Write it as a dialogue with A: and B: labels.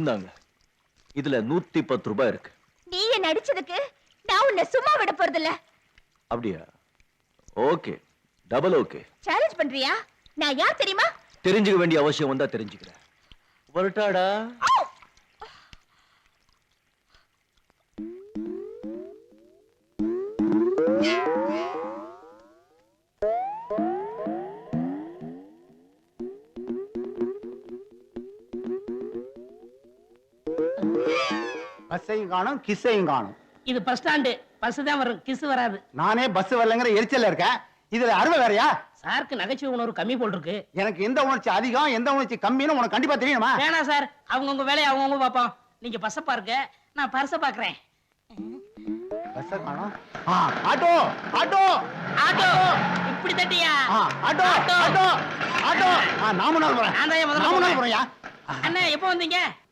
A: இந்தாங்க. இதுல 110 ரூபாய் இருக்கு.
B: நீ என்ன நடிச்சதுக்கு நான் உன்னை சும்மா விட போறதில்ல.
A: அப்படியா? Okay, double okay.
B: சேலஞ்ச் பண்றியா? நான் யார் தெரியுமா?
A: தெரிஞ்சுக்க வேண்டிய அவசியம் வந்தா தெரிஞ்சுக்கிறேன். வரட்டாடா.
C: பஸ்ஸையும் காணும் கிஸ்ஸையும் காணும்.
D: இது பஸ் ஸ்டாண்டு. பஸ் தான் வரும், கிஸ் வராது.
C: நானே பஸ் வரலங்கிற எரிச்சல்ல இருக்கேன். இதுல அருமை வேறயா?
D: சாருக்கு நகைச்சுவை உணர்வு கம்மி போல் இருக்கு.
C: எனக்கு எந்த உணர்ச்சி அதிகம் எந்த உணர்ச்சி கம்மின்னு உனக்கு கண்டிப்பா தெரியுமா?
D: வேணாம் சார், அவங்கவுங்க வேலையை அவங்கவுங்க பார்ப்போம். நீங்க பஸ்ஸை பாருங்க, நான் பர்ஸை பாக்குறேன்.
C: பஸ்ஸை காணும். ஆட்டோ ஆட்டோ
D: ஆட்டோ இப்படி தட்டியா?
C: Auto auto auto. நாம நாள் போறேன்.
D: நான் தான் முதல்ல
C: நாம நாள்
D: போறேன்.
C: போறேன்யா.
D: அண்ணா எப்போ வந்தீங்க?